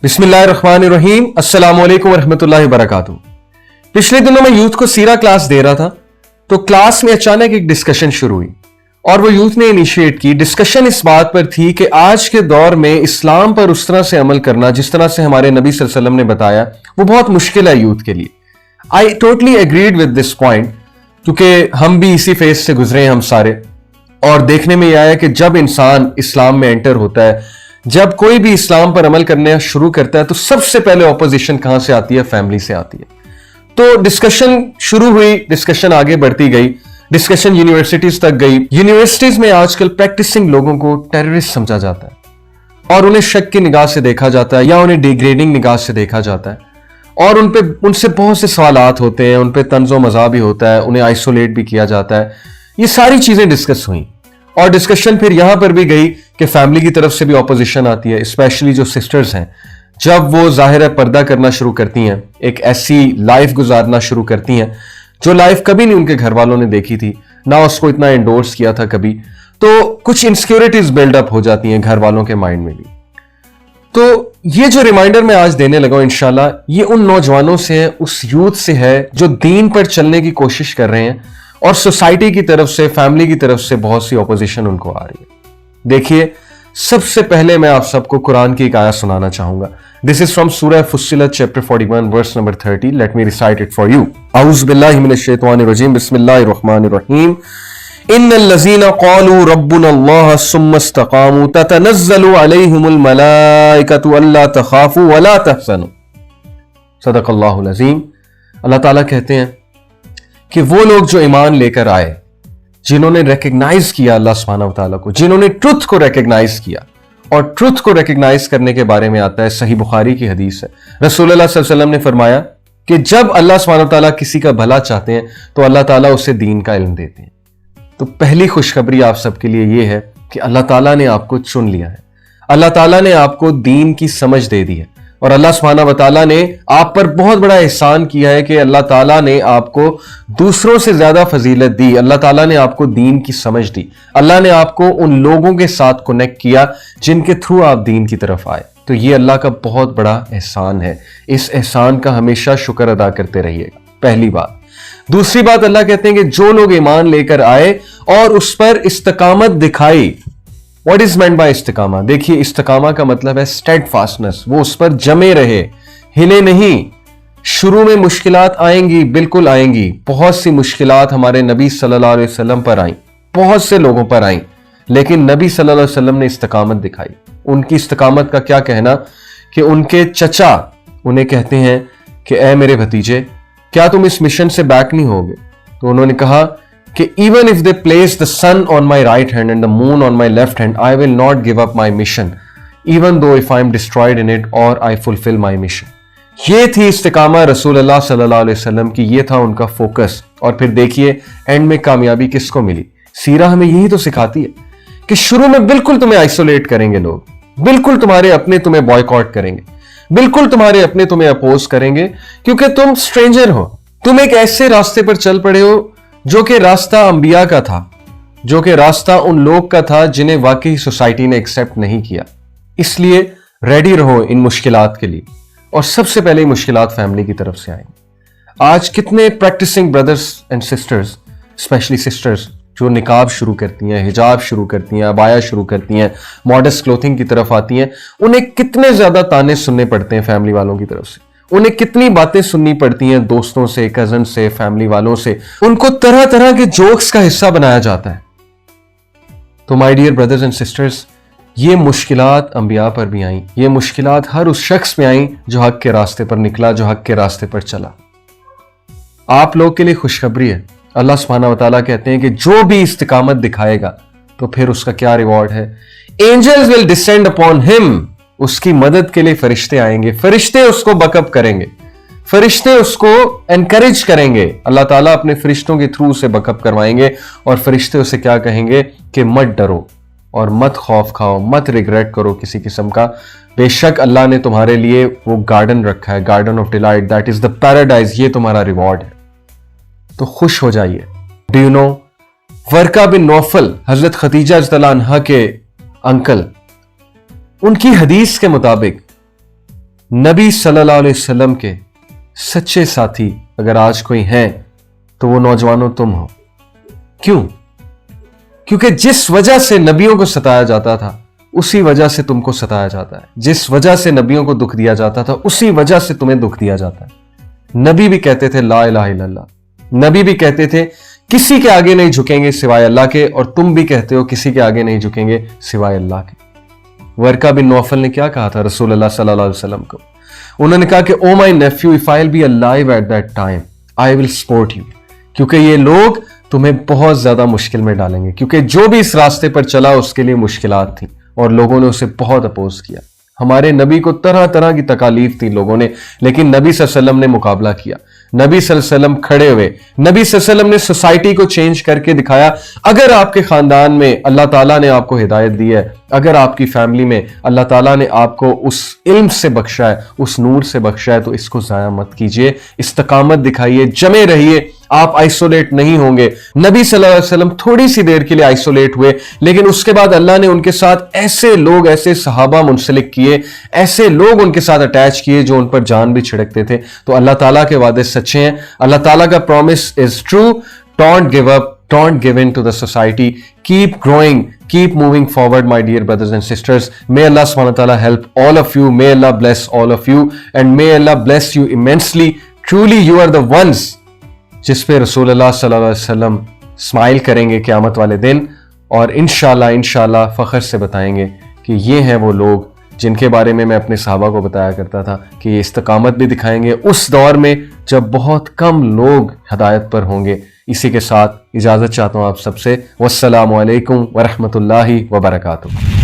बिस्मिल्लाहिर्रहमानिर्रहीम, अस्सलामुअलैकुम वरहमतुल्लाहि वबरकातुहू। पिछले दिनों मैं यूथ को सीरा क्लास दे रहा था तो क्लास में अचानक एक डिस्कशन शुरू हुई और वो यूथ ने इनिशिएट की। डिस्कशन इस बात पर थी कि आज के दौर में इस्लाम पर उस तरह से अमल करना जिस तरह से हमारे नबी सल्लल्लाहु अलैहि वसल्लम ने बताया वो बहुत मुश्किल है यूथ के लिए। I totally agreed with this point, क्योंकि हम भी इसी फेज से गुजरे हैं हम सारे, और देखने में यह आया कि जब इंसान इस्लाम में एंटर होता है, जब कोई भी इस्लाम पर अमल करना शुरू करता है तो सबसे पहले ऑपोजिशन कहां से आती है? फैमिली से आती है। तो डिस्कशन शुरू हुई, डिस्कशन आगे बढ़ती गई, डिस्कशन यूनिवर्सिटीज तक गई। यूनिवर्सिटीज में आजकल प्रैक्टिसिंग लोगों को टेररिस्ट समझा जाता है और उन्हें शक की निगाह से देखा जाता है या उन्हें डिग्रेडिंग निगाह से देखा जाता है और उनसे बहुत से सवालात होते हैं, उन पे तंज़ो मज़ा भी होता है, उन्हें आइसोलेट भी किया जाता है। ये सारी चीजें डिस्कस हुई और डिस्कशन फिर यहां पर भी गई कि फैमिली की तरफ से भी ऑपोजिशन आती है, स्पेशली जो सिस्टर्स हैं। जब वो जाहिर है पर्दा करना शुरू करती हैं, एक ऐसी लाइफ गुजारना शुरू करती हैं जो लाइफ कभी नहीं उनके घर वालों ने देखी थी, ना उसको इतना एंडोर्स किया था कभी, तो कुछ इनसिक्योरिटीज बिल्डअप हो जाती हैं घर वालों के माइंड में भी। तो ये जो रिमाइंडर मैं आज देने लगा हूं इंशाल्लाह, ये उन नौजवानों से है, उस यूथ से है जो दीन पर चलने की कोशिश कर रहे हैं और सोसाइटी की तरफ से, फैमिली की तरफ से बहुत सी ऑपोजिशन उनको आ रही है। देखिए, सबसे पहले मैं आप सबको कुरान की एक आयत सुनाना चाहूंगा। दिस इज फ्रॉम सूरह फुस्सिलत chapter 41 verse number 30। Let me recite it for you. औज़ु बिल्लाहि मिनश शैतानिर रजीम, बिस्मिल्लाहिर रहमानिर रहीम। इन्नल लज़ीना क़ालू रब्बुनल्लाह सुम्मा इस्तक़ामू ततनज़्ज़लु अलैहिमुल मलाइकतु अल्ला तख़ाफ़ू वला तहज़नू। सदक़ल्लाहुल अज़ीम। अल्लाह ताला कहते हैं कि वो लोग जो ईमान लेकर आए, जिन्होंने रिकग्नाइज किया अल्लाह सुब्हानहू व तआला को, जिन्होंने ट्रुथ को रिकग्नाइज किया, और ट्रुथ को रिकग्नाइज करने के बारे में आता है, सही बुखारी की हदीस है, रसूलुल्लाह सल्लल्लाहु अलैहि वसल्लम ने फरमाया कि जब अल्लाह सुब्हानहू व तआला किसी का भला चाहते हैं तो अल्लाह ताला उसे दीन का इल्म देते हैं। तो पहली खुशखबरी आप सबके लिए यह है कि अल्लाह ताला ने आपको चुन लिया है, अल्लाह ताला ने आपको दीन की समझ दे दी है और अल्लाह सुब्हानहू व तआला ने आप पर बहुत बड़ा एहसान किया है कि अल्लाह ताला ने आपको दूसरों से ज्यादा फजीलत दी। अल्लाह ताला ने आपको दीन की समझ दी, अल्लाह ने आपको उन लोगों के साथ कनेक्ट किया जिनके थ्रू आप दीन की तरफ आए। तो ये अल्लाह का बहुत बड़ा एहसान है, इस एहसान का हमेशा शुक्र अदा करते रहिएगा, पहली बात। दूसरी बात, अल्लाह कहते हैं कि जो लोग ईमान लेकर आए और उस पर इस्तकामत दिखाई। What is meant by इस्तिकामा? देखिए, इस्तिकामा का मतलब है स्टेडफास्टनेस, वो उस पर जमे रहे, हिले नहीं। शुरू में मुश्किलात आएंगी, बिल्कुल आएंगी। बहुत सी मुश्किलात हमारे नबी सल्लल्लाहु अलैहि वसल्लम पर आई, बहुत से लोगों पर आई, लेकिन नबी सल्लल्लाहु अलैहि वसल्लम ने इस्तिकामत दिखाई। उनकी इस्तिकामत का क्या कहना कि उनके चचा उन्हें कहते हैं कि ऐ मेरे भतीजे, क्या तुम इस मिशन से बैक नहीं होगे? तो उन्होंने कहा कि even if they place the sun on my right hand and the moon on my left hand, I will not give up my mission, even though if I am destroyed in it or I fulfill my mission. ये थी इस्तिकामा रसूलुल्लाह सल्लल्लाहु अलैहि वसल्लम की, ये था उनका फोकस। और फिर देखिए एंड में कामयाबी किसको मिली? सीरा हमें यही तो सिखाती है कि शुरू में बिल्कुल तुम्हें आइसोलेट करेंगे लोग, बिल्कुल तुम्हारे अपने तुम्हें बॉयकॉट करेंगे, बिल्कुल तुम्हारे अपने तुम्हें अपोज करेंगे, क्योंकि तुम स्ट्रेंजर हो, तुम एक ऐसे रास्ते पर चल पड़े हो जो कि रास्ता अंबिया का था, जो कि रास्ता उन लोग का था जिन्हें वाकई सोसाइटी ने एक्सेप्ट नहीं किया। इसलिए रेडी रहो इन मुश्किलात के लिए, और सबसे पहले मुश्किलात फैमिली की तरफ से आएंगी। आज कितने practising brothers and sisters, specially sisters, जो निकाब शुरू करती हैं, हिजाब शुरू करती हैं, अबाया शुरू करती हैं, मॉडेस्ट क्लोथिंग की तरफ आती हैं, उन्हें कितने ज्यादा ताने सुनने पड़ते हैं फैमिली वालों की तरफ से, उन्हें कितनी बातें सुननी पड़ती हैं दोस्तों से, कजन से, फैमिली वालों से, उनको तरह तरह के जोक्स का हिस्सा बनाया जाता है। तो my dear brothers and sisters, ये मुश्किलात अंबिया पर भी आई, ये मुश्किलात हर उस शख्स पे आई जो हक के रास्ते पर निकला, जो हक के रास्ते पर चला। आप लोग के लिए खुशखबरी है, अल्लाह सुब्हानहू व तआला कहते हैं कि जो भी इस्तिकामत दिखाएगा तो फिर उसका क्या रिवॉर्ड है? Angels will descend upon him, उसकी मदद के लिए फरिश्ते आएंगे, फरिश्ते उसको बकअप करेंगे, फरिश्ते उसको एनकरेज करेंगे। अल्लाह ताला अपने फरिश्तों के थ्रू उसे बकअप करवाएंगे और फरिश्ते उसे क्या कहेंगे कि मत डरो और मत खौफ खाओ, मत रिग्रेट करो किसी किस्म का। बेशक अल्लाह ने तुम्हारे लिए वो गार्डन रखा है, garden of delight, that is the paradise, ये तुम्हारा रिवॉर्ड है। तो खुश हो जाइए। Do you know, वर्का bin Naufal, हजरत खदीजा रज़ियल्लाहु अन्हा के अंकल, उनकी हदीस के मुताबिक नबी सल्लल्लाहु अलैहि वसल्लम के सच्चे साथी अगर आज कोई हैं तो वो नौजवानों तुम हो। क्यों? क्योंकि जिस वजह से नबियों को सताया जाता था उसी वजह से तुमको सताया जाता है। जिस वजह से नबियों को दुख दिया जाता था उसी वजह से तुम्हें दुख दिया जाता है। नबी भी कहते थे ला इलाहा इल्लल्लाह। नबी भी कहते थे किसी के आगे नहीं झुकेंगे सिवाय अल्लाह के, और तुम भी कहते हो किसी के आगे नहीं झुकेंगे सिवाय अल्लाह के। वर्का बिन नौफल ने क्या कहा था रसूलुल्लाह सल्लल्लाहु अलैहि वसल्लम को? उन्होंने कहा कि oh my Neiphiu, if I will be alive at that time I will support you, क्योंकि ये लोग तुम्हें बहुत ज्यादा मुश्किल में डालेंगे। क्योंकि जो भी इस रास्ते पर चला उसके लिए मुश्किलात थी और लोगों ने उसे बहुत अपोज किया। हमारे नबी को तरह तरह की तकालीफ थी लोगों ने, लेकिन नबी सल्लल्लाहु अलैहि वसल्लम ने मुकाबला किया। नबी सल्लल्लाहु अलैहि वसल्लम खड़े हुए, नबी सल्लल्लाहु अलैहि वसल्लम ने सोसाइटी को चेंज करके दिखाया। अगर आपके खानदान में अल्लाह ताला ने आपको हिदायत दी है, अगर आपकी फैमिली में अल्लाह ताला ने आपको उस इल्म से बख्शा है, उस नूर से बख्शा है, तो इसको जाया मत कीजिए, इस्तकामत दिखाइए, जमे रहिए, आप आइसोलेट नहीं होंगे। नबी सल्लल्लाहु अलैहि वसल्लम थोड़ी सी देर के लिए आइसोलेट हुए, लेकिन उसके बाद अल्लाह ने उनके साथ ऐसे लोग, ऐसे सहाबा मुंसलिक किए, ऐसे लोग उनके साथ अटैच किए जो उन पर जान भी छिड़कते थे। तो अल्लाह ताला के वादे सच्चे हैं, अल्लाह ताला का promise is true. Don't give up, don't give in to the society, keep growing, keep moving forward, my dear brothers and sisters. May Allah subhanahu wa ta'ala help all of you, may Allah bless all of you, and may Allah bless you immensely. Truly you are the ones जिस पे रसूलुल्लाह सल्लल्लाहु अलैहि वसल्लम smile करेंगे क़यामत वाले दिन, और इंशाल्लाह फख्र से बताएंगे कि ये हैं वो लोग जिनके बारे में मैं अपने सहाबा को बताया करता था कि ये इस्तकामत भी दिखाएंगे उस दौर में जब बहुत कम लोग हिदायत पर होंगे। इसी के साथ इजाजत चाहता हूं आप सबसे। वस्सलामु अलैकुम वरहमतुल्लाहि वबरकातुहू।